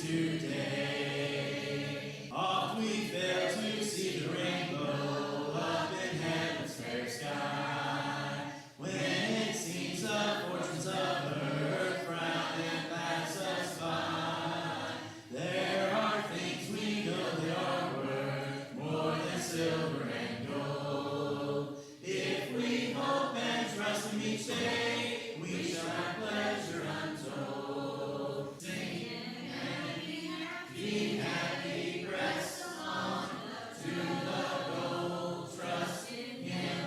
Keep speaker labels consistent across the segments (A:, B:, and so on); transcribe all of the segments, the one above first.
A: today. Oft we fail to see the rainbow up in heaven's fair sky. When it seems the fortunes of earth frown and pass us by, there are things we know they are worth more than silver and gold. If we hope and trust Him each day, we shall have pleasure untold. Sing happy, press on to the goal. Trust in Him,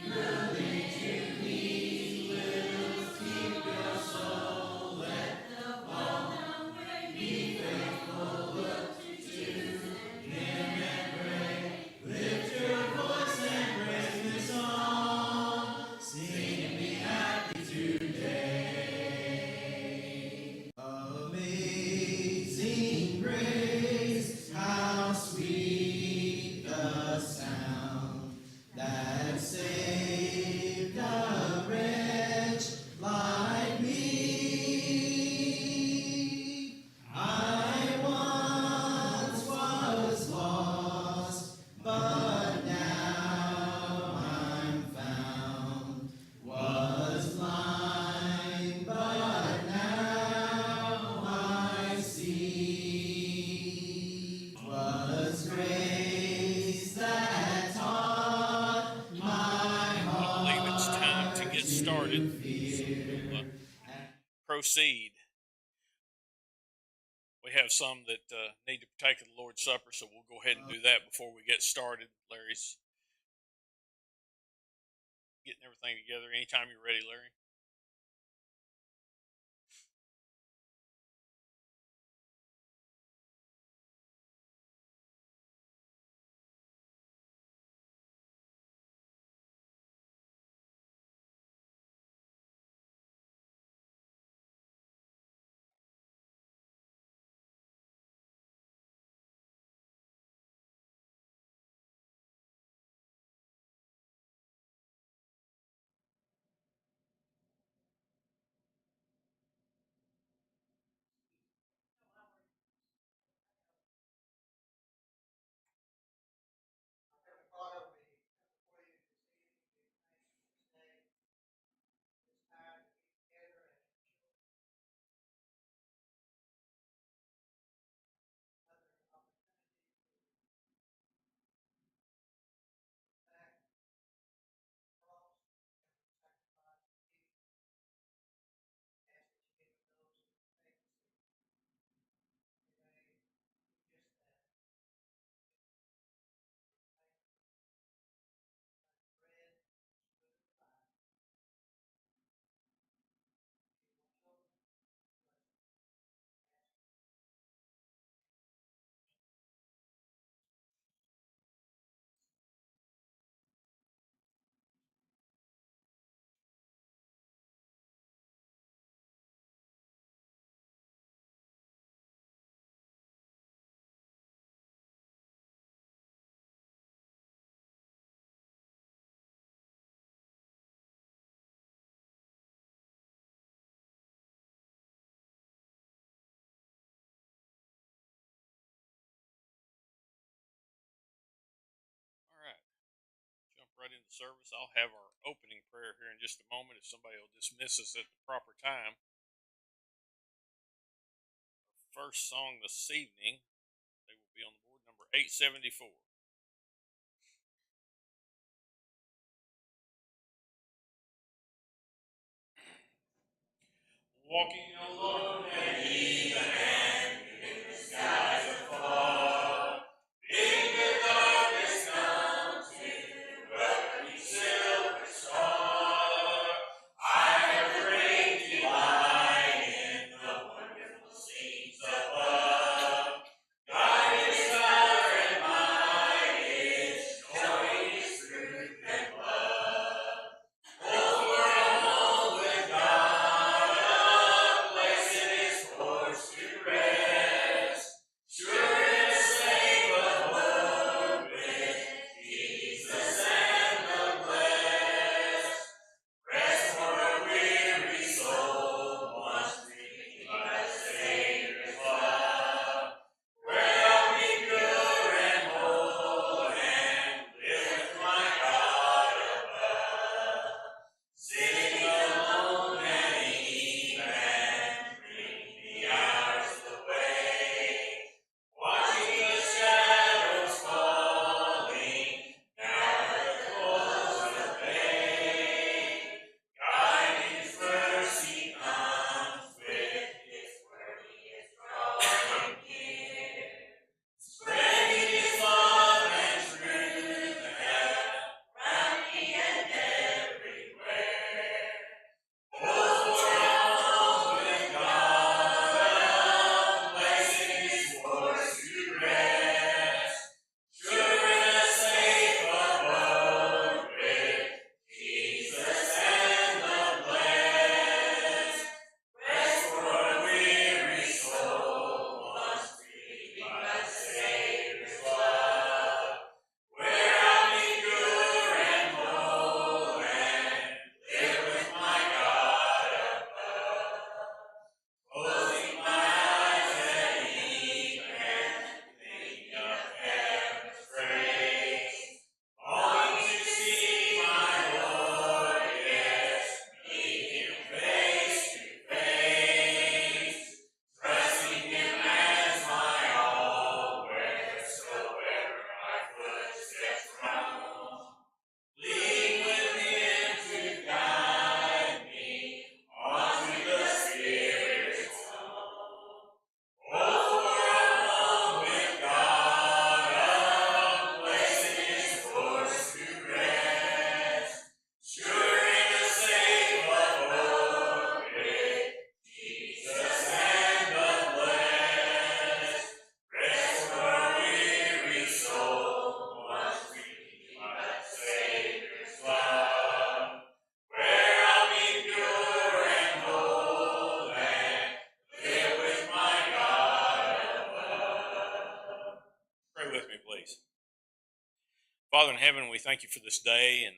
A: moving to His will. Keep your soul, let the ball be faithful. Look to Him and pray. Lift your voice and praise His song. Sing and be happy today. Amazing grace, how sweet the sound that saved a wretch like me. I once was lost, but now I'm found. Was blind, but now I see. 'Twas grace that taught my
B: I believe it's time to get started. Proceed. We have some that need to partake of the Lord's Supper, so we'll go ahead and do that before we get started. Larry's getting everything together. Anytime you're ready, Larry. All right. Jump right into service. I'll have our opening prayer here in just a moment if somebody will dismiss us at the proper time. Our first song this evening, they will be on the board, number 874. Walking alone and even in the skies afar, in the darkness mountain, welcoming silver star, I have great delight in the wonderful scenes above. God is power and might, His joy, His truth and love. Over all with God, a place in His courts. praise. Father in heaven, we thank you for this day and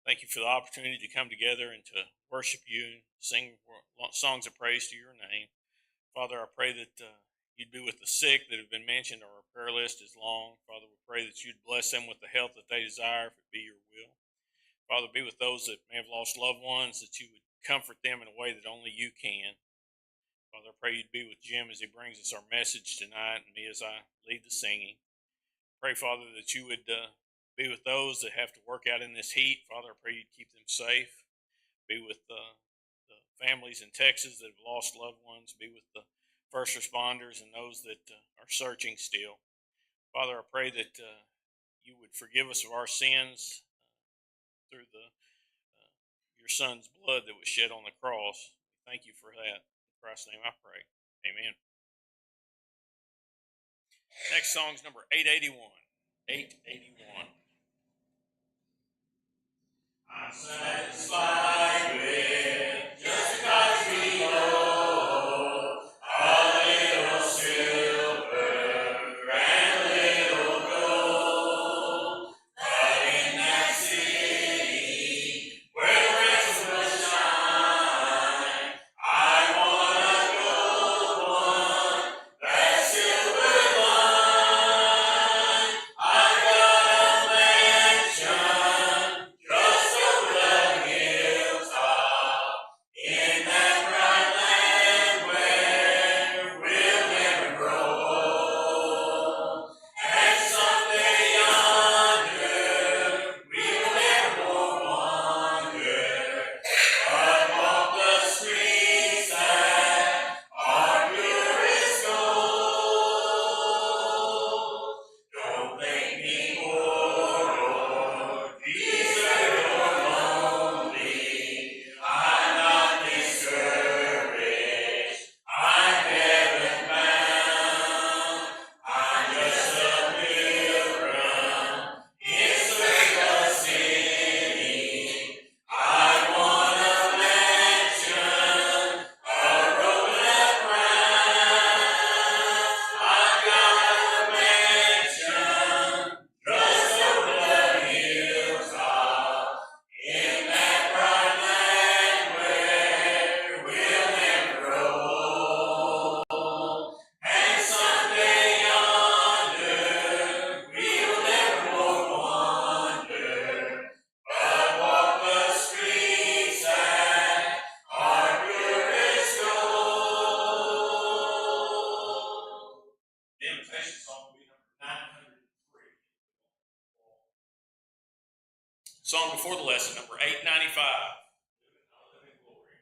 B: thank you for the opportunity to come together and to worship you and sing songs of praise to your name. Father, I pray that you'd be with the sick that have been mentioned. Our prayer list is long. Father, we pray that you'd bless them with the health that they desire, if it be your will. Father, be with those that may have lost loved ones, that you would comfort them in a way that only you can. Father, I pray you'd be with Jim as he brings us our message tonight and me as I lead the singing. Pray, Father, that you would be with those that have to work out in this heat. Father, I pray you'd keep them safe. Be with the families in Texas that have lost loved ones. Be with the first responders and those that are searching still. Father, I pray that you would forgive us of our sins through your Son's blood that was shed on the cross. Thank you for that. In Christ's name I pray. Amen. Next song's number 881. 881. I'm satisfied with just because we know a little silver and a little gold. But in that city where the rays will shine, I want a gold one, that silver line. I've got a mansion just over the hilltop, in that bright land where we'll never grow old. And someday yonder we'll never more wander, but walk the streets that are pure as gold. Don't think me poor or desert or lonely. I'm not discouraged. I'm heaven bound. I'm just a pilgrim in search of a city. I want a mansion, a road and crown. I've got a mansion just over the hilltop, in that bright land where we'll never grow old. And someday yonder we'll never more wander, but walk the streets that are pure as gold. The invitation song will be number 903. Song before the lesson, number 895. Living Glory.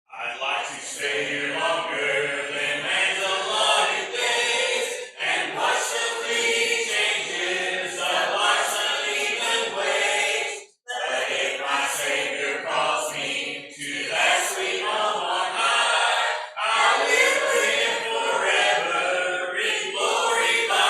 B: I'd like to stay here longer than man's allotted days and watch the fleeting changes of life's uneven ways. But if my Savior calls me to that sweet home on high, I'll live with Him forever in glory by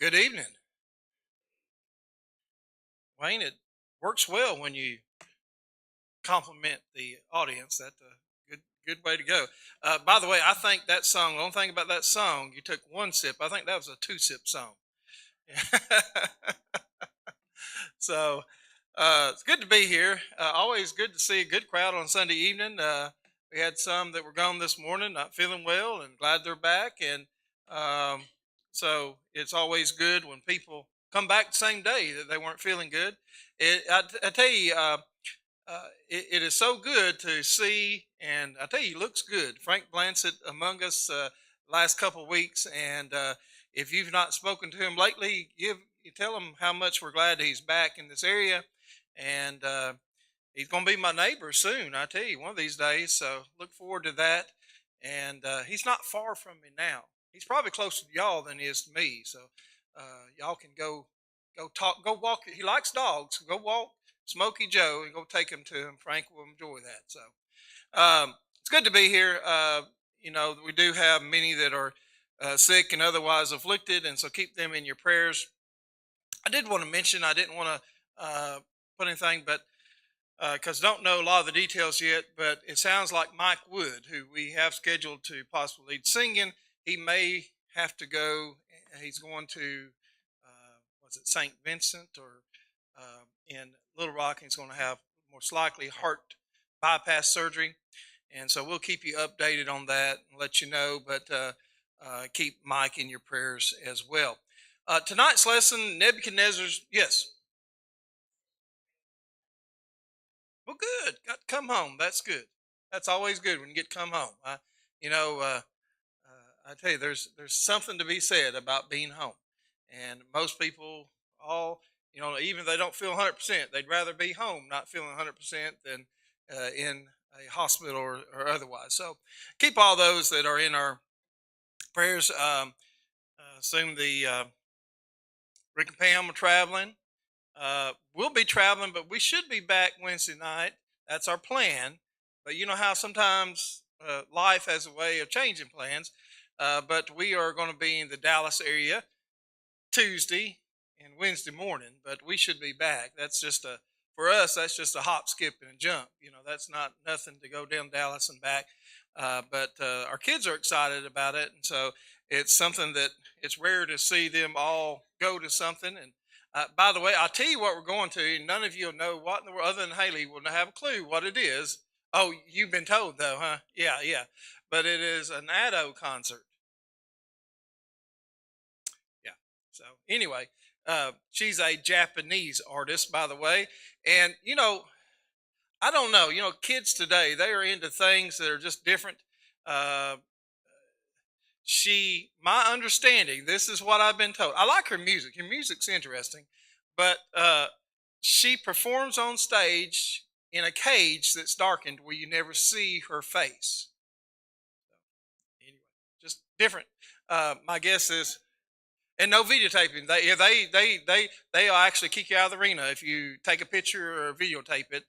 C: Good evening. Wayne, it works well when you compliment the audience. That's a good way to go. By the way, I think that song, the only thing about that song, you took one sip. I think that was a two-sip song. So it's good to be here. Always good to see a good crowd on Sunday evening. We had some that were gone this morning, not feeling well, and glad they're back. And so it's always good when people come back the same day that they weren't feeling good. I tell you, it is so good to see, and I tell you, he looks good. Frank Blansett among us last couple of weeks, and if you've not spoken to him lately, you tell him how much we're glad he's back in this area, and he's going to be my neighbor soon. I tell you, one of these days. So look forward to that. And he's not far from me now. He's probably closer to y'all than he is to me. So y'all can go talk, go walk. He likes dogs. Go walk Smokey Joe and go take him to him. Frank will enjoy that. So it's good to be here. We do have many that are sick and otherwise afflicted, and so keep them in your prayers. I did want to mention, I didn't want to put anything, but because don't know a lot of the details yet, but it sounds like Mike Wood, who we have scheduled to possibly lead singing, he may have to go. He's going to, was it St. Vincent or in Little Rock? He's going to have most likely heart bypass surgery. And so we'll keep you updated on that and let you know, but keep Mike in your prayers as well. Tonight's lesson, Nebuchadnezzar's, yes. Well, good. Got to come home. That's good. That's always good when you get to come home. I tell you, there's something to be said about being home, and most people, even if they don't feel 100%, they'd rather be home, not feeling 100%, than in a hospital or otherwise. So, keep all those that are in our prayers. Assume the Rick and Pam are traveling. We'll be traveling, but we should be back Wednesday night. That's our plan. But you know how sometimes life has a way of changing plans. But we are going to be in the Dallas area Tuesday and Wednesday morning. But we should be back. For us, that's just a hop, skip, and a jump. That's not nothing to go down Dallas and back. But our kids are excited about it, and so it's something that it's rare to see them all go to something. And by the way, I'll tell you what we're going to. None of you will know what in the world, other than Haley, will have a clue what it is. Oh, you've been told though, huh? Yeah. But it is an Addo concert. Yeah. So anyway, she's a Japanese artist, by the way. And, I don't know. Kids today, they are into things that are just different. Uh, my understanding, this is what I've been told. I like her music. Her music's interesting, but she performs on stage in a cage that's darkened where you never see her face. Anyway, just different. My guess is, and no videotaping. They'll actually kick you out of the arena if you take a picture or videotape it.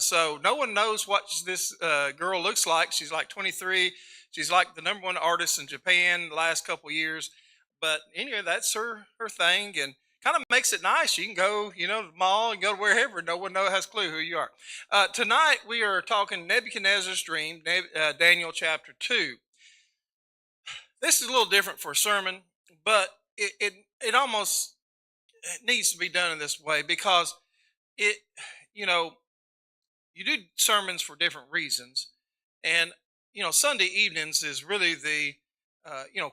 C: So no one knows what this girl looks like. She's like 23. She's like the #1 artist in Japan the last couple of years. But anyway, that's her thing, and kind of makes it nice. You can go, to the mall and go to wherever. No one has a clue who you are. Tonight we are talking Nebuchadnezzar's dream, Daniel chapter 2. This is a little different for a sermon, but it almost needs to be done in this way because you do sermons for different reasons, and Sunday evenings is really the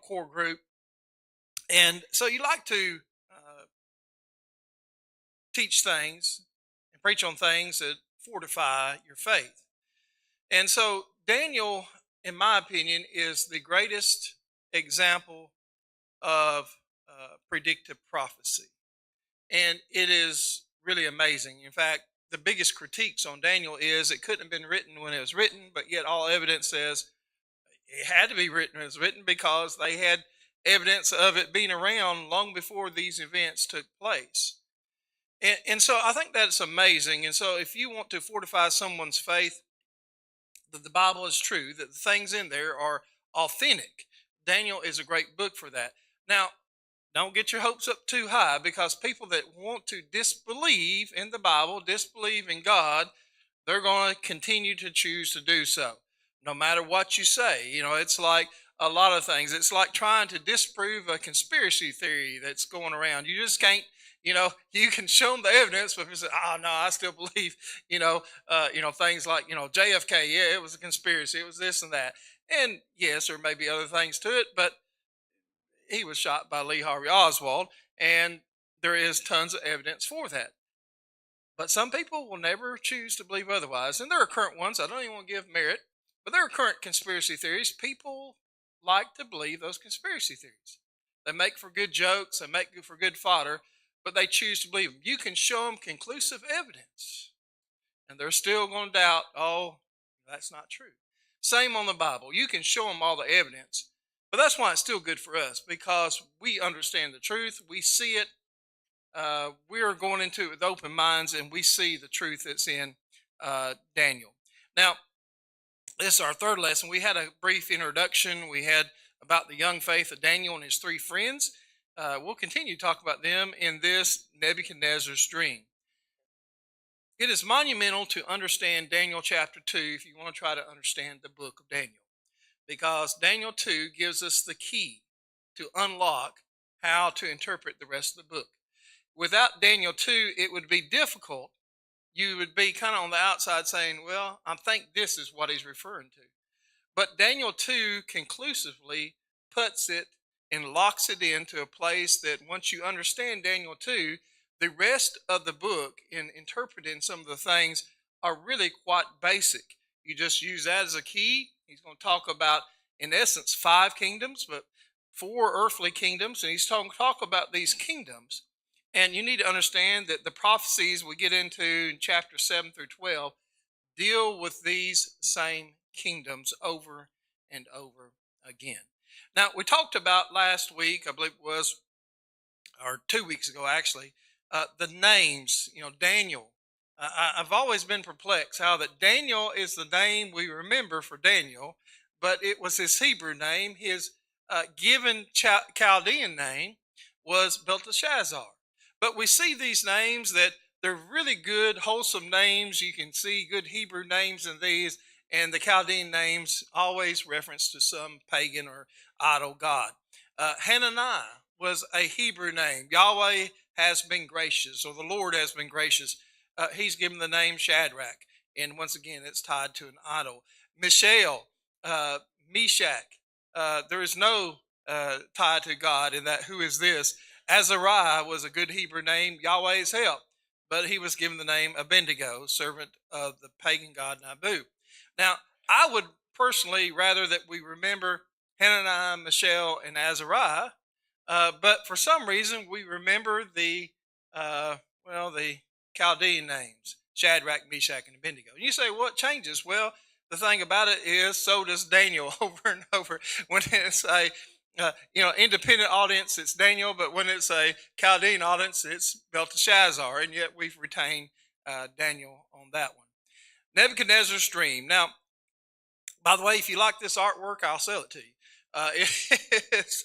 C: core group, and so you like to teach things and preach on things that fortify your faith. And so Daniel, in my opinion, is the greatest example of predictive prophecy. And it is really amazing. In fact, the biggest critiques on Daniel is it couldn't have been written when it was written, but yet all evidence says it had to be written when it was written because they had evidence of it being around long before these events took place. And so I think that's amazing. And so if you want to fortify someone's faith, that the Bible is true, that the things in there are authentic, Daniel is a great book for that. Now, Don't get your hopes up too high, because people that want to disbelieve in the Bible, disbelieve in God, they're going to continue to choose to do so, no matter what you say. It's like a lot of things. It's like trying to disprove a conspiracy theory that's going around. You just can't. You can show them the evidence, but if you say, "Oh no, I still believe," things like JFK. Yeah, it was a conspiracy. It was this and that. And yes, there may be other things to it, but he was shot by Lee Harvey Oswald, and there is tons of evidence for that. But some people will never choose to believe otherwise. And there are current ones, I don't even want to give merit, but there are current conspiracy theories. People like to believe those conspiracy theories. They make for good jokes, they make for good fodder, but they choose to believe them. You can show them conclusive evidence, and they're still going to doubt, oh, that's not true. Same on the Bible. You can show them all the evidence, but that's why it's still good for us, because we understand the truth. We see it. We are going into it with open minds, and we see the truth that's in Daniel. Now, this is our third lesson. We had a brief introduction. We had about the young faith of Daniel and his three friends. We'll continue to talk about them in this Nebuchadnezzar's dream. It is monumental to understand Daniel chapter 2 if you want to try to understand the book of Daniel, because Daniel 2 gives us the key to unlock how to interpret the rest of the book. Without Daniel 2, it would be difficult. You would be kind of on the outside saying, well, I think this is what he's referring to. But Daniel 2 conclusively puts it and locks it into a place that once you understand Daniel 2, the rest of the book in interpreting some of the things are really quite basic. You just use that as a key. He's going to talk about, in essence, 5 kingdoms, but 4 earthly kingdoms. And he's talking talk about these kingdoms. And you need to understand that the prophecies we get into in chapter 7 through 12 deal with these same kingdoms over and over again. Now, we talked about last week, I believe it was, or 2 weeks ago actually, the names, Daniel. I've always been perplexed how that Daniel is the name we remember for Daniel, but it was his Hebrew name. His given Chaldean name was Belteshazzar. But we see these names that they're really good, wholesome names. You can see good Hebrew names in these, and the Chaldean names always reference to some pagan or idol god. Hananiah was a Hebrew name. Yahweh has been gracious, or the Lord has been gracious. He's given the name Shadrach, and once again, it's tied to an idol. Mishael, Meshach, there is no tie to God in that. Who is this? Azariah was a good Hebrew name, Yahweh's help, but he was given the name Abednego, servant of the pagan god Nabu. Now, I would personally rather that we remember Hananiah, Mishael, and Azariah, but for some reason we remember the Chaldean names, Shadrach, Meshach, and Abednego. And you say, what changes? Well, the thing about it is, so does Daniel over and over. When it's a independent audience, it's Daniel, but when it's a Chaldean audience, it's Belteshazzar, and yet we've retained Daniel on that one. Nebuchadnezzar's dream. Now, by the way, if you like this artwork, I'll sell it to you. It's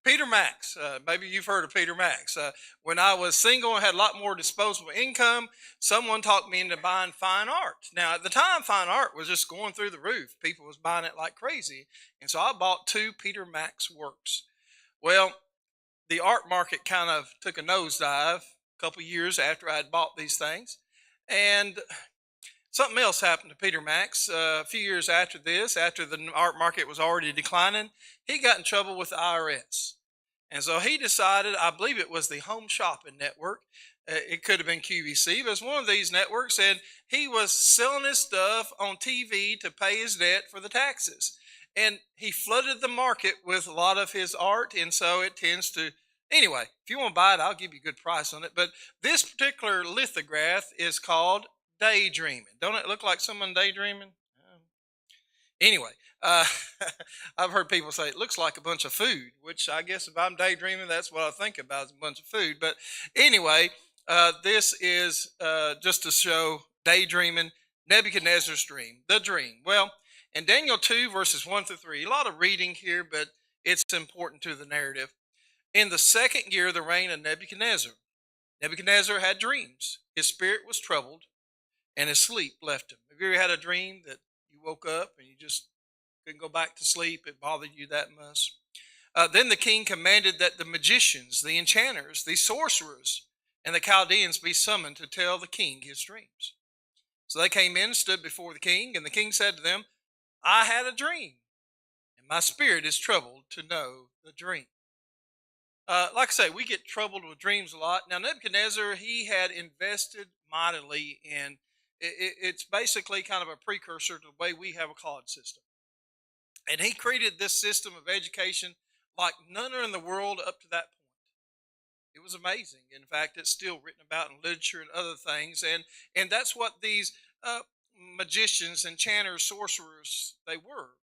C: Peter Max. Maybe you've heard of Peter Max. When I was single and had a lot more disposable income, someone talked me into buying fine art. Now, at the time, fine art was just going through the roof. People was buying it like crazy. And so I bought 2 Peter Max works. Well, the art market kind of took a nosedive a couple years after I had bought these things. And something else happened to Peter Max. A few years after this, after the art market was already declining, he got in trouble with the IRS. And so he decided, I believe it was the Home Shopping Network, it could have been QVC, but it was one of these networks, and he was selling his stuff on TV to pay his debt for the taxes. And he flooded the market with a lot of his art, and so it tends to, anyway, if you want to buy it, I'll give you a good price on it. But this particular lithograph is called Daydreaming. Don't it look like someone daydreaming? Anyway, I've heard people say it looks like a bunch of food, which I guess if I'm daydreaming, that's what I think about is a bunch of food. But anyway, this is just to show daydreaming, Nebuchadnezzar's dream, the dream. Well, in Daniel 2, verses 1 through 3, a lot of reading here, but it's important to the narrative. In the second year of the reign of Nebuchadnezzar, Nebuchadnezzar had dreams. His spirit was troubled, and his sleep left him. Have you ever had a dream that you woke up and you just couldn't go back to sleep? It bothered you that much? Then the king commanded that the magicians, the enchanters, the sorcerers, and the Chaldeans be summoned to tell the king his dreams. So they came in and stood before the king, and the king said to them, I had a dream, and my spirit is troubled to know the dream. Like I say, we get troubled with dreams a lot. Now, Nebuchadnezzar, he had invested mightily in it's basically kind of a precursor to the way we have a college system. And he created this system of education like none in the world up to that point. It was amazing. In fact, it's still written about in literature and other things. And that's what these magicians, enchanters, sorcerers, they were.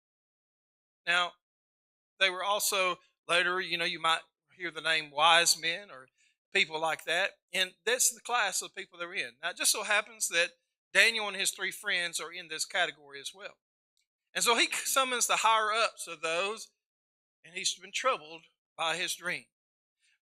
C: Now, they were also later, you might hear the name wise men or people like that. And that's the class of people they're in. Now, it just so happens that Daniel and his three friends are in this category as well. And so he summons the higher ups of those, and he's been troubled by his dream.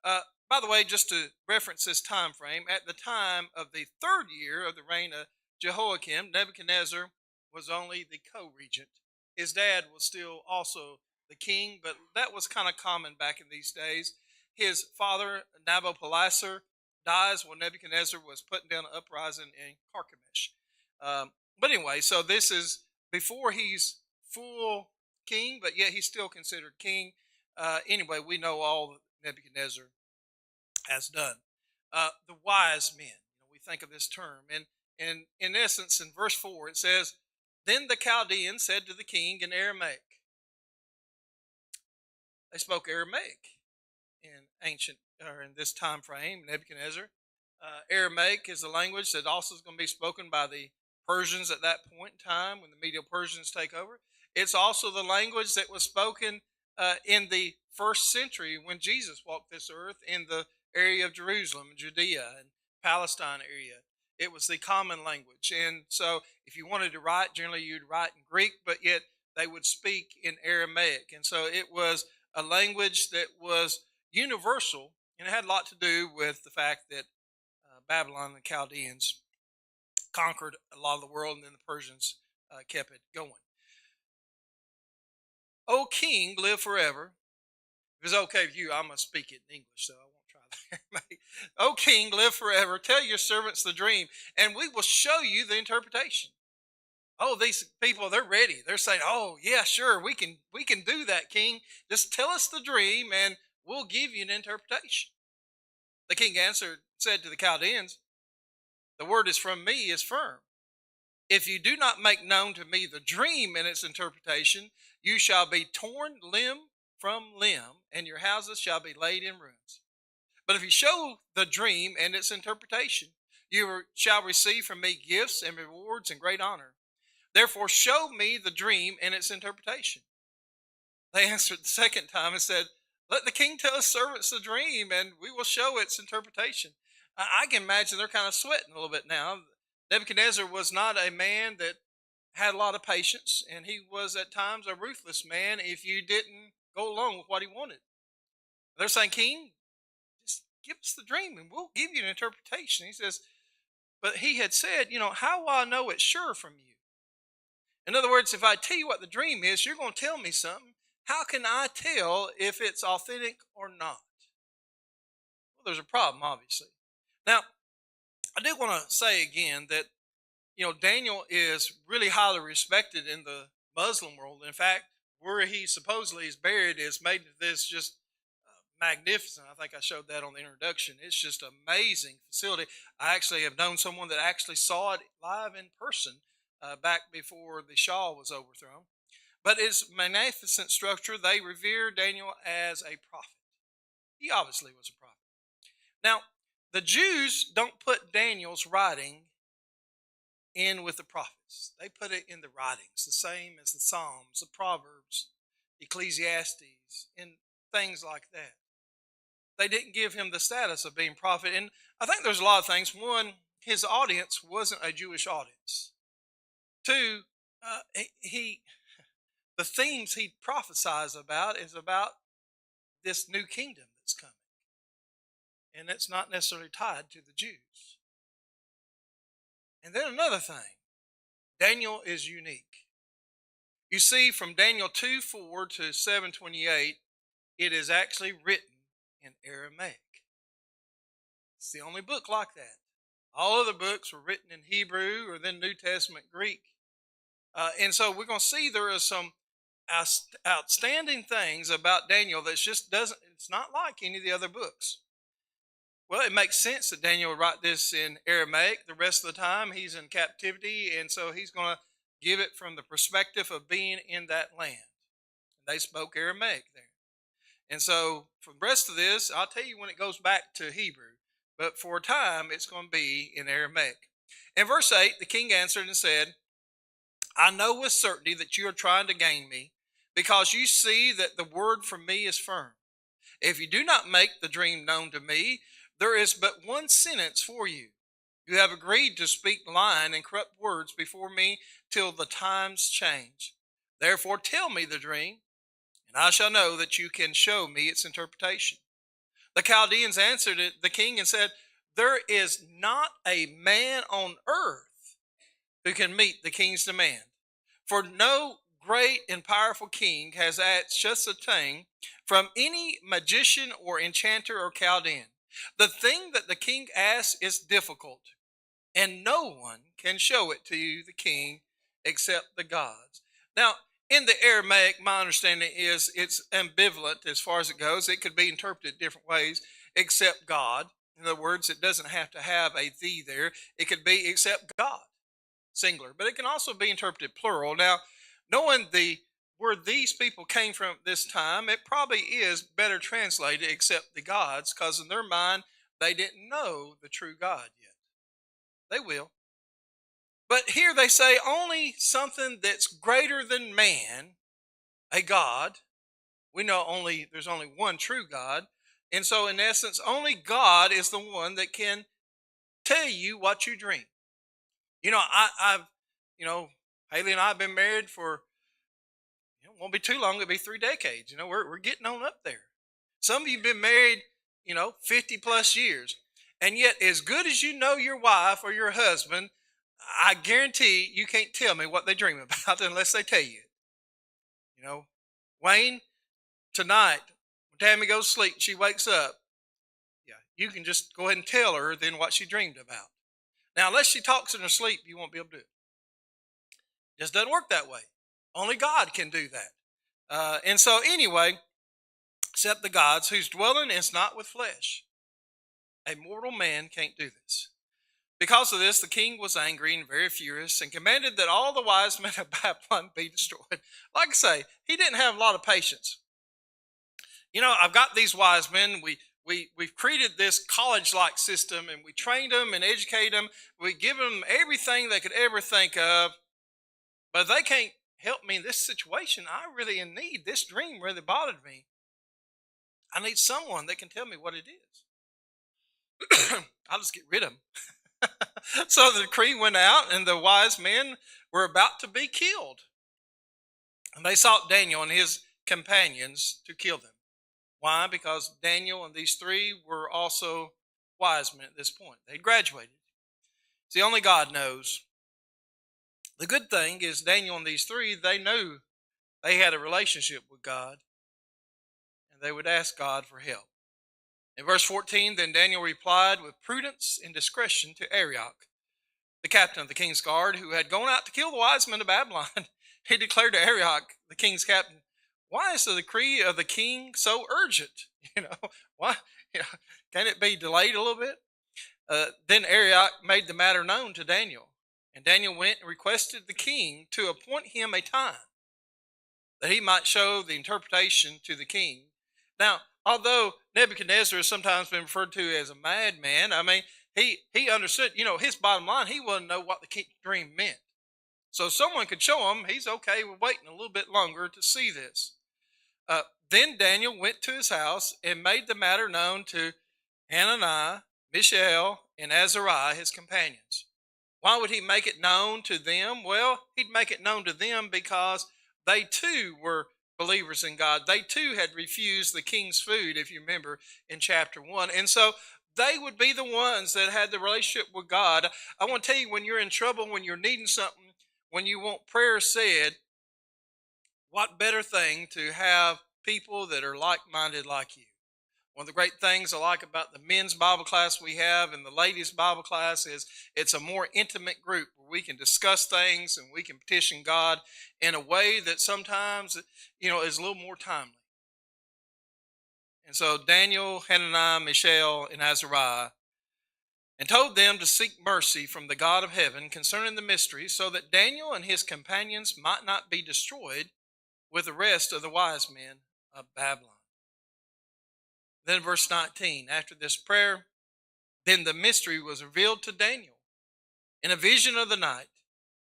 C: By the way, just to reference this time frame, at the time of the third year of the reign of Jehoiakim, Nebuchadnezzar was only the co-regent. His dad was still also the king, but that was kind of common back in these days. His father, Nabopolassar, dies when Nebuchadnezzar was putting down an uprising in Carchemish. But anyway, so this is before he's full king, but yet he's still considered king. Anyway, we know all that Nebuchadnezzar has done. The wise men, we think of this term, and in essence, in verse 4, it says, Then the Chaldeans said to the king in Aramaic. They spoke Aramaic in ancient, or in this time frame, Nebuchadnezzar. Aramaic is the language that also is going to be spoken by the Persians at that point in time when the Medo-Persians take over. It's also the language that was spoken in the first century when Jesus walked this earth in the area of Jerusalem, Judea, and Palestine area. It was the common language. And so if you wanted to write, generally you'd write in Greek, but yet they would speak in Aramaic. And so it was a language that was universal, and it had a lot to do with the fact that Babylon and the Chaldeans conquered a lot of the world, and then the Persians kept it going. O king, live forever. If it's okay with you, I'm going to speak it in English, so I won't try that. O king, live forever. Tell your servants the dream, and we will show you the interpretation. Oh, these people, they're ready. They're saying, oh, yeah, sure, we can do that, king. Just tell us the dream, and we'll give you an interpretation. The king said to the Chaldeans, the word is from me is firm. If you do not make known to me the dream and its interpretation, you shall be torn limb from limb, and your houses shall be laid in ruins. But if you show the dream and its interpretation, you shall receive from me gifts and rewards and great honor. Therefore, show me the dream and its interpretation. They answered the second time and said, let the king tell his servants the dream, and we will show its interpretation. I can imagine they're kind of sweating a little bit now. Nebuchadnezzar was not a man that had a lot of patience, and he was at times a ruthless man if you didn't go along with what he wanted. They're saying, king, just give us the dream and we'll give you an interpretation. He says, but he had said, how will I know it's sure from you? In other words, if I tell you what the dream is, you're going to tell me something. How can I tell if it's authentic or not? Well, there's a problem, obviously. Now, I do want to say again that, Daniel is really highly respected in the Muslim world. In fact, where he supposedly is buried is made this just magnificent. I think I showed that on the introduction. It's just an amazing facility. I actually have known someone that actually saw it live in person back before the Shah was overthrown. But it's a magnificent structure. They revere Daniel as a prophet. He obviously was a prophet. Now, the Jews don't put Daniel's writing in with the prophets. They put it in the writings, the same as the Psalms, the Proverbs, Ecclesiastes, and things like that. They didn't give him the status of being prophet. And I think there's a lot of things. One, his audience wasn't a Jewish audience. Two, the themes he prophesies about is about this new kingdom that's coming. and it's not necessarily tied to the Jews. And then another thing, Daniel is unique. You see, from Daniel 2:4 to 7:28, it is actually written in Aramaic. It's the only book like that. All other books were written in Hebrew or then New Testament Greek. And so we're going to see there are some outstanding things about Daniel that just doesn't, it's not like any of the other books. Well, it makes sense that Daniel would write this in Aramaic. The rest of the time he's in captivity, and so he's going to give it from the perspective of being in that land. They spoke Aramaic there. And so for the rest of this, I'll tell you when it goes back to Hebrew, but for a time it's going to be in Aramaic. In verse 8, the king answered and said, I know with certainty that you are trying to gain me, because you see that the word from me is firm. If you do not make the dream known to me, there is but one sentence for you. You have agreed to speak lying and corrupt words before me till the times change. Therefore tell me the dream, and I shall know that you can show me its interpretation. The Chaldeans answered the king and said, there is not a man on earth who can meet the king's demand. For no great and powerful king has asked such a thing from any magician or enchanter or Chaldean. The thing that the king asks is difficult, and no one can show it to you, the king, except the gods. Now, in the Aramaic, my understanding is it's ambivalent as far as it goes. It could be interpreted different ways, except God. In other words, it doesn't have to have a thee there. It could be except God, singular. But it can also be interpreted plural. Now, knowing where these people came from at this time, it probably is better translated except the gods, because in their mind, they didn't know the true God yet. They will. But here they say only something that's greater than man, a God. We know there's only one true God. And so in essence, only God is the one that can tell you what you dream. You know, Haley and I have been married for, won't be too long, it'll be 3 decades. We're getting on up there. Some of you have been married, 50 plus years. And yet, as good as you know your wife or your husband, I guarantee you can't tell me what they dream about unless they tell you. Wayne, tonight, when Tammy goes to sleep, she wakes up, you can just go ahead and tell her then what she dreamed about. Now, unless she talks in her sleep, you won't be able to do it. It just doesn't work that way. Only God can do that. And so anyway, except the gods whose dwelling is not with flesh. A mortal man can't do this. Because of this, the king was angry and very furious and commanded that all the wise men of Babylon be destroyed. Like I say, he didn't have a lot of patience. I've got these wise men. We've created this college-like system, and we trained them and educated them. We give them everything they could ever think of, but they can't help me in this situation. I'm really in need. This dream really bothered me. I need someone that can tell me what it is. I'll just get rid of them. So the decree went out, and the wise men were about to be killed. And they sought Daniel and his companions to kill them. Why? Because Daniel and these three were also wise men at this point. They'd graduated. See, only God knows. The good thing is Daniel and these three, they knew they had a relationship with God, and they would ask God for help. In verse 14, then Daniel replied with prudence and discretion to Arioch, the captain of the king's guard, who had gone out to kill the wise men of Babylon. He declared to Arioch, the king's captain, why is the decree of the king so urgent? Why? Can it be delayed a little bit? Then Arioch made the matter known to Daniel. And Daniel went and requested the king to appoint him a time that he might show the interpretation to the king. Now, although Nebuchadnezzar has sometimes been referred to as a madman, he understood, his bottom line, he wanted to know what the dream meant. So someone could show him, he's okay with waiting a little bit longer to see this. Then Daniel went to his house and made the matter known to Hananiah, Mishael, and Azariah, his companions. Why would he make it known to them? Well, he'd make it known to them because they too were believers in God. They too had refused the king's food, if you remember in chapter 1. And so they would be the ones that had the relationship with God. I want to tell you, when you're in trouble, when you're needing something, when you want prayer said, what better thing to have people that are like-minded like you? One of the great things I like about the men's Bible class we have and the ladies' Bible class is it's a more intimate group where we can discuss things and we can petition God in a way that sometimes, is a little more timely. And so Daniel, Hananiah, Mishael, and Azariah, and told them to seek mercy from the God of heaven concerning the mystery, so that Daniel and his companions might not be destroyed with the rest of the wise men of Babylon. Then verse 19, after this prayer, then the mystery was revealed to Daniel in a vision of the night.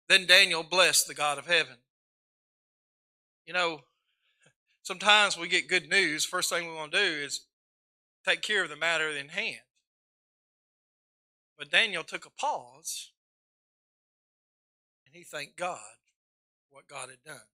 C: Then Daniel blessed the God of heaven. Sometimes we get good news. First thing we want to do is take care of the matter in hand. But Daniel took a pause and he thanked God for what God had done.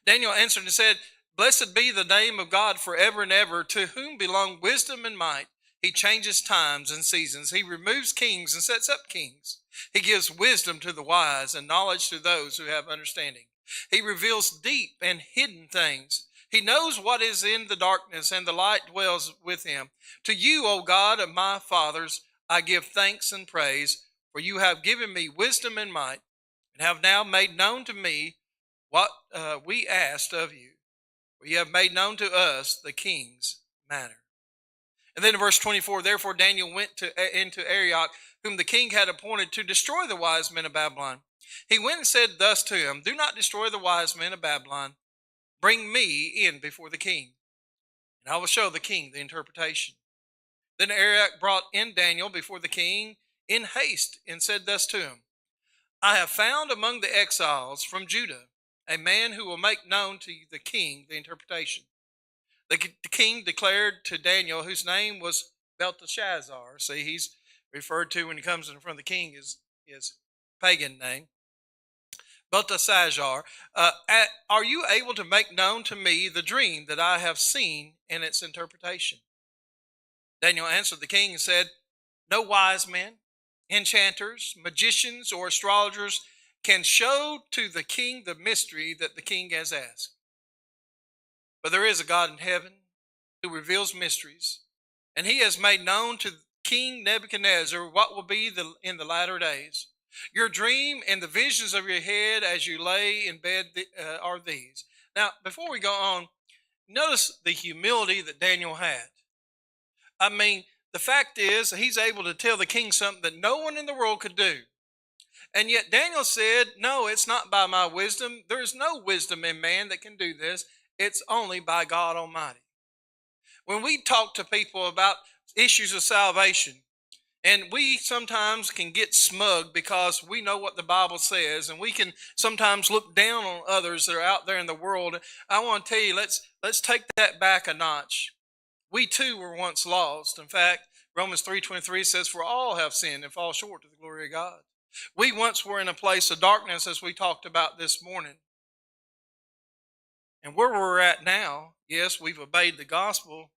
C: Daniel answered and said, "Blessed be the name of God forever and ever, to whom belong wisdom and might. He changes times and seasons. He removes kings and sets up kings. He gives wisdom to the wise and knowledge to those who have understanding. He reveals deep and hidden things. He knows what is in the darkness, and the light dwells with him. To you, O God of my fathers, I give thanks and praise, for you have given me wisdom and might, and have now made known to me what we asked of you. For you have made known to us the king's matter." And then in verse 24, therefore Daniel went into Arioch, whom the king had appointed to destroy the wise men of Babylon. He went and said thus to him, "Do not destroy the wise men of Babylon. Bring me in before the king, and I will show the king the interpretation." Then Arioch brought in Daniel before the king in haste, and said thus to him, "I have found among the exiles from Judah a man who will make known to the king the interpretation." The king declared to Daniel, whose name was Belteshazzar. See, he's referred to when he comes in front of the king is his pagan name. Belteshazzar, "Are you able to make known to me the dream that I have seen in its interpretation?" Daniel answered the king and said, "No wise men, enchanters, magicians, or astrologers can show to the king the mystery that the king has asked. But there is a God in heaven who reveals mysteries, and he has made known to King Nebuchadnezzar what will be in the latter days. Your dream and the visions of your head as you lay in bed are these." Now, before we go on, notice the humility that Daniel had. I mean, the fact is, he's able to tell the king something that no one in the world could do. And yet Daniel said, "No, it's not by my wisdom. There's no wisdom in man that can do this. It's only by God Almighty." When we talk to people about issues of salvation, and we sometimes can get smug because we know what the Bible says, and we can sometimes look down on others that are out there in the world. I want to tell you, let's take that back a notch. We too were once lost. In fact, Romans 3:23 says, "For all have sinned and fall short of the glory of God." We once were in a place of darkness, as we talked about this morning. And where we're at now, yes, we've obeyed the gospel,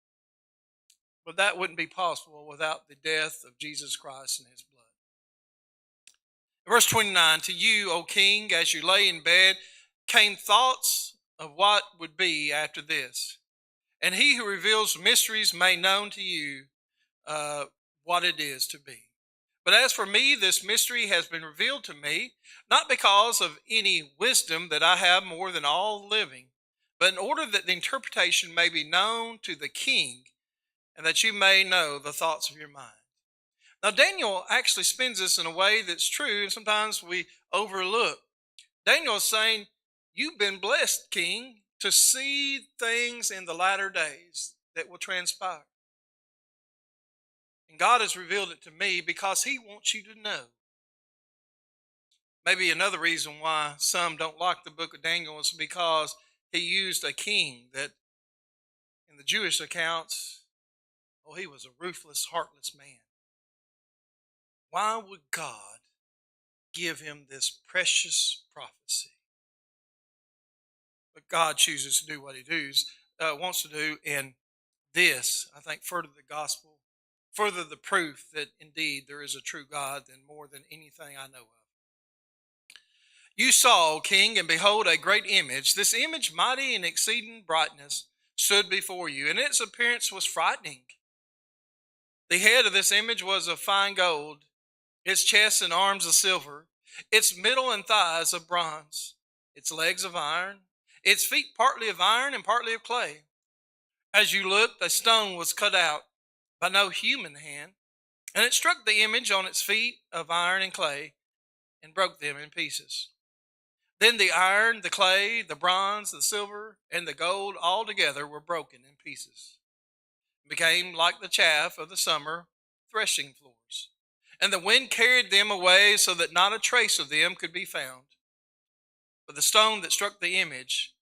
C: but that wouldn't be possible without the death of Jesus Christ and his blood. Verse 29, "To you, O king, as you lay in bed, came thoughts of what would be after this. And he who reveals mysteries made known to you what it is to be. But as for me, this mystery has been revealed to me, not because of any wisdom that I have more than all living, but in order that the interpretation may be known to the king, and that you may know the thoughts of your mind." Now, Daniel actually spins this in a way that's true, and sometimes we overlook. Daniel is saying, "You've been blessed, king, to see things in the latter days that will transpire. And God has revealed it to me because he wants you to know." Maybe another reason why some don't like the book of Daniel is because he used a king that, in the Jewish accounts, he was a ruthless, heartless man. Why would God give him this precious prophecy? But God chooses to do what he wants to do, and this, I think, furthered the gospel further the proof that indeed there is a true God than more than anything I know of. You saw, O king, and behold, a great image. This image, mighty and exceeding brightness, stood before you, and its appearance was frightening. The head of this image was of fine gold, its chest and arms of silver, its middle and thighs of bronze, its legs of iron, its feet partly of iron and partly of clay. As you looked, a stone was cut out by no human hand, and it struck the image on its feet of iron and clay and broke them in pieces. Then the iron, the clay, the bronze, the silver, and the gold all together were broken in pieces, and became like the chaff of the summer threshing floors. And the wind carried them away so that not a trace of them could be found. But the stone that struck the image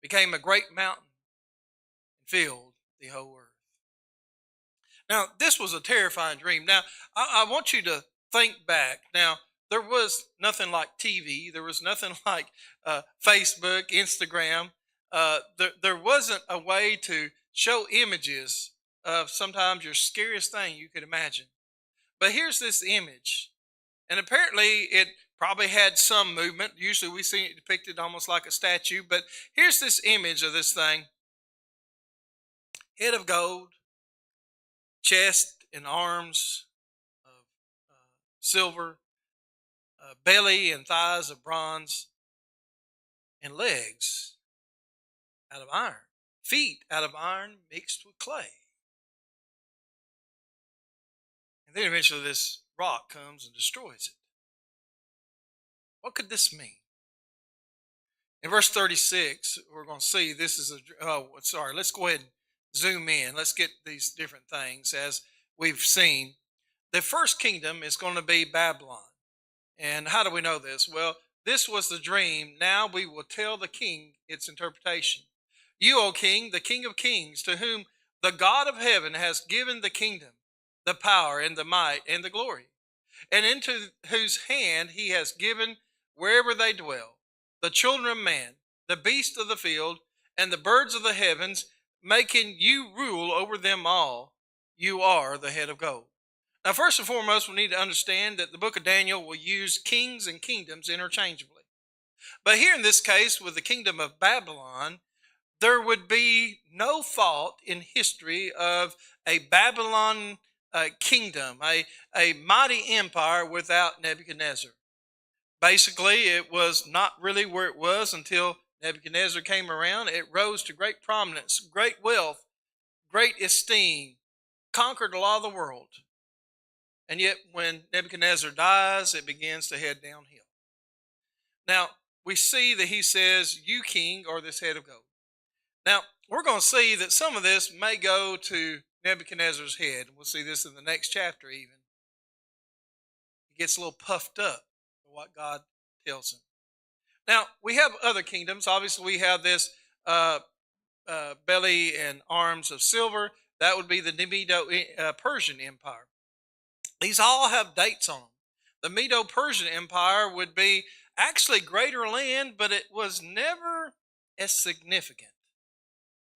C: became a great mountain and filled the whole earth. Now, this was a terrifying dream. Now, I want you to think back. Now, there was nothing like TV. There was nothing like Facebook, Instagram. There wasn't a way to show images of sometimes your scariest thing you could imagine. But here's this image. And apparently it probably had some movement. Usually we see it depicted almost like a statue. But here's this image of this thing. Head of gold, chest and arms of silver, belly and thighs of bronze, and legs out of iron, feet out of iron mixed with clay. And then eventually this rock comes and destroys it. What could this mean? In verse 36, we're going to see this is let's go ahead and zoom in. Let's get these different things as we've seen. The first kingdom is going to be Babylon. And how do we know this? Well, this was the dream. Now we will tell the king its interpretation. You, O king, the king of kings, to whom the God of heaven has given the kingdom, the power and the might and the glory, and into whose hand he has given wherever they dwell, the children of man, the beasts of the field, and the birds of the heavens, making you rule over them all. You are the head of gold. Now, first and foremost, we need to understand that the book of Daniel will use kings and kingdoms interchangeably. But here in this case, with the kingdom of Babylon, there would be no fault in history of a Babylon kingdom, a mighty empire without Nebuchadnezzar. Basically, it was not really where it was until Nebuchadnezzar came around. It rose to great prominence, great wealth, great esteem, conquered a lot of the world. And yet when Nebuchadnezzar dies, it begins to head downhill. Now, we see that he says, you king are this head of gold. Now, we're going to see that some of this may go to Nebuchadnezzar's head. We'll see this in the next chapter even. He gets a little puffed up for what God tells him. Now, we have other kingdoms. Obviously, we have this belly and arms of silver. That would be the Medo-Persian Empire. These all have dates on them. The Medo-Persian Empire would be actually greater land, but it was never as significant.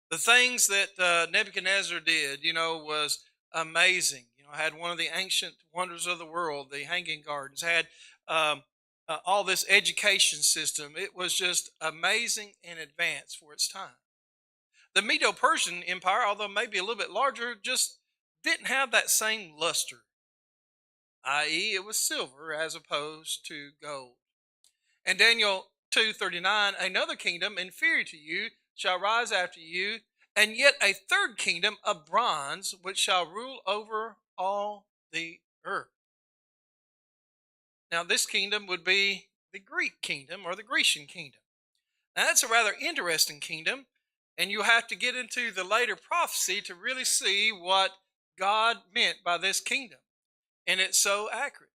C: The things that Nebuchadnezzar did, was amazing. Had one of the ancient wonders of the world, the Hanging Gardens, had all this education system. It was just amazing and advanced for its time. The Medo-Persian Empire, although maybe a little bit larger, just didn't have that same luster, i.e. it was silver as opposed to gold. And Daniel 2:39, another kingdom inferior to you shall rise after you, and yet a third kingdom of bronze, which shall rule over all the earth. Now this kingdom would be the Greek kingdom or the Grecian kingdom. Now that's a rather interesting kingdom, and you have to get into the later prophecy to really see what God meant by this kingdom. And it's so accurate.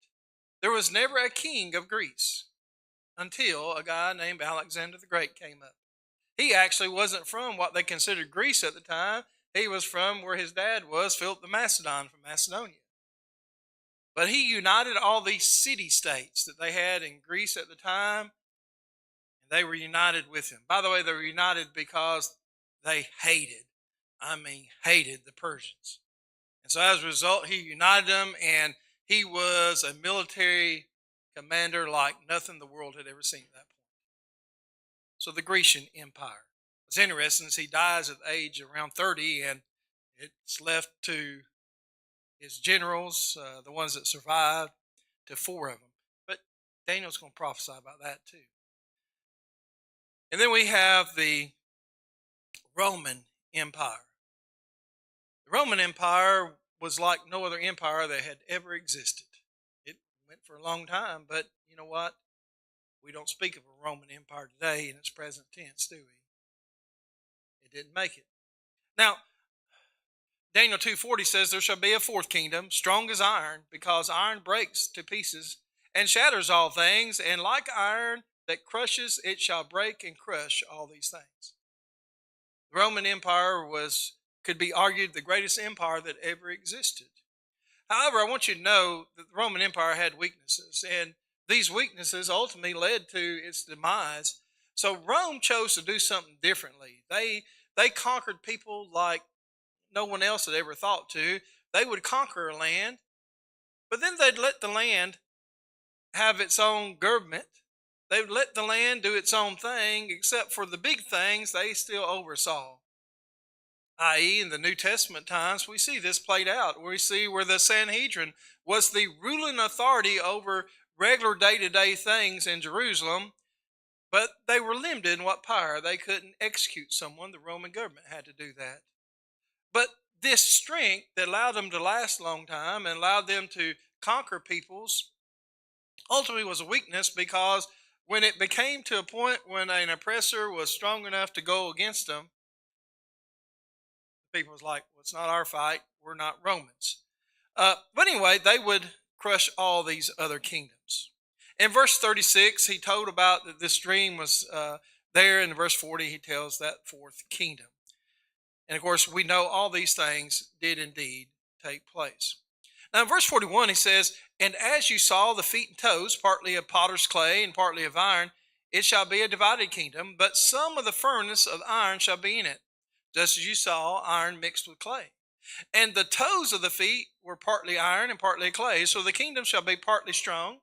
C: There was never a king of Greece until a guy named Alexander the Great came up. He actually wasn't from what they considered Greece at the time. He was from where his dad was, Philip the Macedon from Macedonia. But he united all these city-states that they had in Greece at the time, and they were united with him. By the way, they were united because they hated the Persians. And so as a result, he united them, and he was a military commander like nothing the world had ever seen at that point. So the Grecian Empire. It's interesting, he dies at the age of around 30, and it's left to his generals, the ones that survived, to 4 of them. But Daniel's going to prophesy about that too. And then we have the Roman Empire. The Roman Empire was like no other empire that had ever existed. It went for a long time, but you know what? We don't speak of a Roman Empire today in its present tense, do we? It didn't make it. Now, Daniel 2:40 says, there shall be a fourth kingdom, strong as iron, because iron breaks to pieces and shatters all things, and like iron that crushes, it shall break and crush all these things. The Roman Empire could be argued the greatest empire that ever existed. However, I want you to know that the Roman Empire had weaknesses, and these weaknesses ultimately led to its demise. So Rome chose to do something differently. They conquered people like no one else had ever thought to. They would conquer a land, but then they'd let the land have its own government. They would let the land do its own thing, except for the big things they still oversaw. I.e., in the New Testament times, we see this played out. We see where the Sanhedrin was the ruling authority over regular day-to-day things in Jerusalem, but they were limited in what power. They couldn't execute someone. The Roman government had to do that. But this strength that allowed them to last a long time and allowed them to conquer peoples ultimately was a weakness, because when it became to a point when an oppressor was strong enough to go against them, people was like, well, it's not our fight. We're not Romans. But anyway, they would crush all these other kingdoms. In verse 36, he told about that this dream was there. In verse 40, he tells that fourth kingdom. And of course, we know all these things did indeed take place. Now in verse 41, he says, and as you saw the feet and toes, partly of potter's clay and partly of iron, it shall be a divided kingdom, but some of the furnace of iron shall be in it, just as you saw iron mixed with clay. And the toes of the feet were partly iron and partly clay, so the kingdom shall be partly strong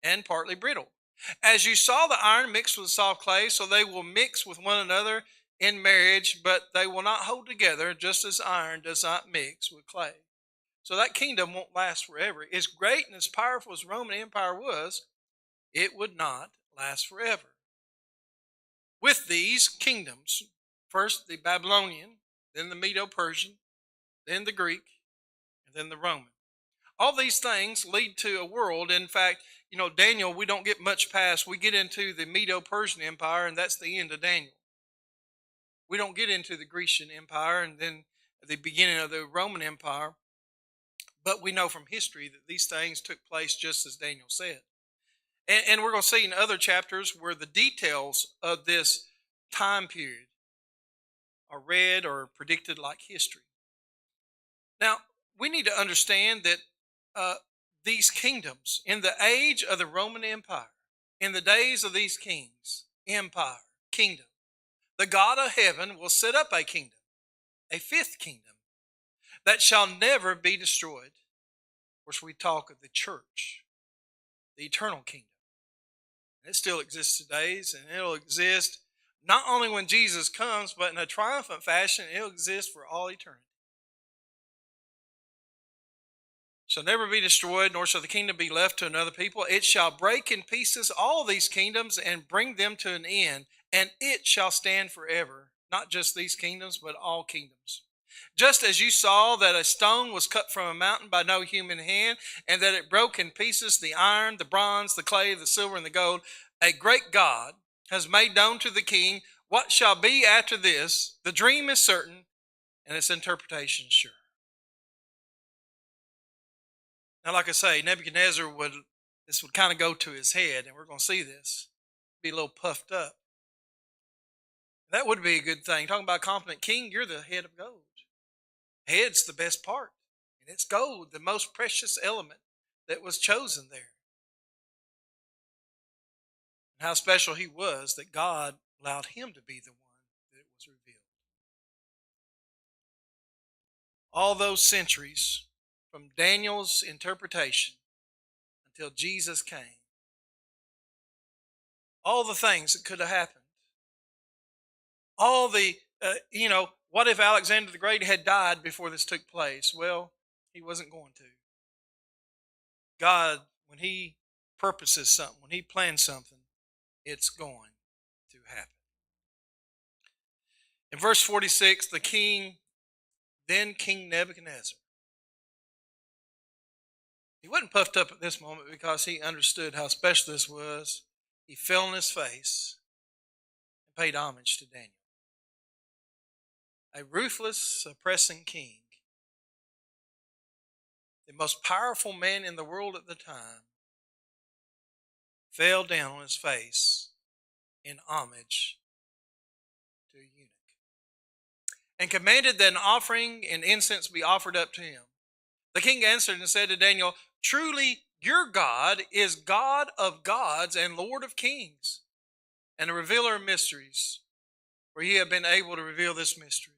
C: and partly brittle. As you saw the iron mixed with soft clay, so they will mix with one another in marriage, but they will not hold together, just as iron does not mix with clay. So that kingdom won't last forever. As great and as powerful as Roman Empire was, it would not last forever. With these kingdoms, first the Babylonian, then the Medo-Persian, then the Greek, and then the Roman. All these things lead to a world. In fact, Daniel, we don't get much past. We get into the Medo-Persian Empire, and that's the end of Daniel. We don't get into the Grecian Empire and then the beginning of the Roman Empire. But we know from history that these things took place just as Daniel said. And we're going to see in other chapters where the details of this time period are read or predicted like history. Now, we need to understand that these kingdoms, in the age of the Roman Empire, in the days of these kings, empire, kingdom, the God of heaven will set up a kingdom, a fifth kingdom, that shall never be destroyed. Of course, we talk of the church, the eternal kingdom. It still exists today, and it'll exist not only when Jesus comes, but in a triumphant fashion, it'll exist for all eternity. Shall never be destroyed, nor shall the kingdom be left to another people. It shall break in pieces all these kingdoms and bring them to an end, and it shall stand forever. Not just these kingdoms, but all kingdoms. Just as you saw that a stone was cut from a mountain by no human hand, and that it broke in pieces the iron, the bronze, the clay, the silver, and the gold, a great God has made known to the king what shall be after this. The dream is certain, and its interpretation sure. Now, like I say, Nebuchadnezzar would kind of go to his head, and we're going to see this, be a little puffed up. That would be a good thing. Talking about a confident king, you're the head of gold. Head's the best part, and it's gold, the most precious element that was chosen there. And how special he was that God allowed him to be the one that it was revealed. all those centuries from Daniel's interpretation until Jesus came. All the things that could have happened. All the, what if Alexander the Great had died before this took place? Well, he wasn't going to. God, when he purposes something, when he plans something, it's going to happen. In verse 46, King Nebuchadnezzar, he wasn't puffed up at this moment because he understood how special this was. He fell on his face and paid homage to Daniel. A ruthless, oppressing king, the most powerful man in the world at the time, fell down on his face in homage to a eunuch and commanded that an offering and incense be offered up to him. The king answered and said to Daniel, "Truly, your God is God of gods and Lord of kings, and a revealer of mysteries, for ye have been able to reveal this mystery."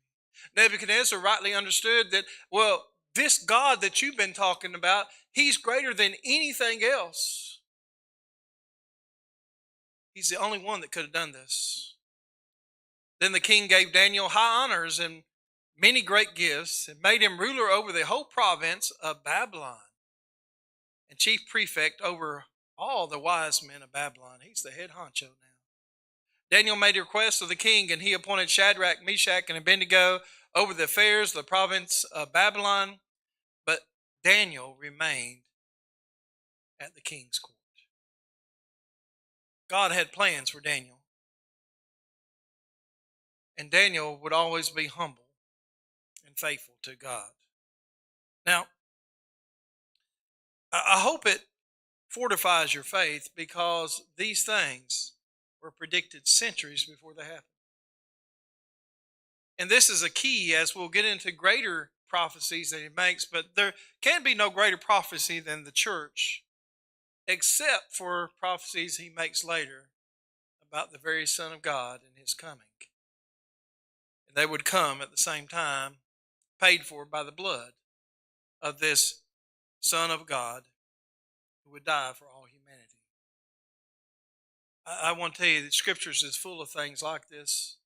C: Nebuchadnezzar rightly understood that, well, this God that you've been talking about, he's greater than anything else. He's the only one that could have done this. Then the king gave Daniel high honors and many great gifts, and made him ruler over the whole province of Babylon and chief prefect over all the wise men of Babylon. He's the head honcho now. Daniel made a request of the king, and he appointed Shadrach, Meshach, and Abednego over the affairs of the province of Babylon. But Daniel remained at the king's court. God had plans for Daniel. And Daniel would always be humble and faithful to God. Now, I hope it fortifies your faith, because these things were predicted centuries before they happened. And this is a key as we'll get into greater prophecies that he makes, but there can be no greater prophecy than the church, except for prophecies he makes later about the very Son of God and his coming. And they would come at the same time, paid for by the blood of this Son of God who would die for all humanity. I want to tell you that Scriptures is full of things like this.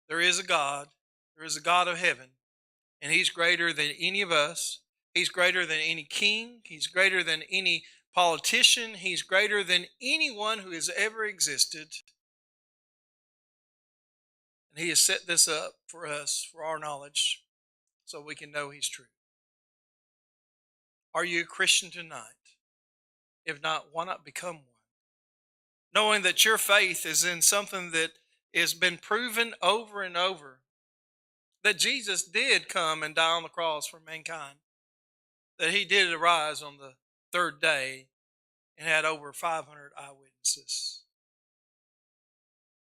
C: There is a God. There is a God of heaven. And he's greater than any of us. He's greater than any king. He's greater than any politician. He's greater than anyone who has ever existed. And he has set this up for us, for our knowledge, so we can know he's true. Are you a Christian tonight? If not, why not become one? Knowing that your faith is in something that has been proven over and over, that Jesus did come and die on the cross for mankind, that he did arise on the third day and had over 500 eyewitnesses.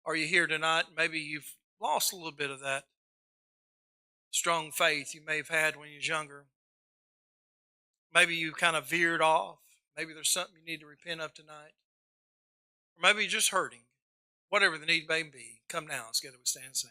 C: Are you here tonight? Maybe you've lost a little bit of that strong faith you may have had when you was younger. Maybe you kind of veered off. Maybe there's something you need to repent of tonight. Or maybe you're just hurting. Whatever the need may be, come now. Let's get it. We stand and sing.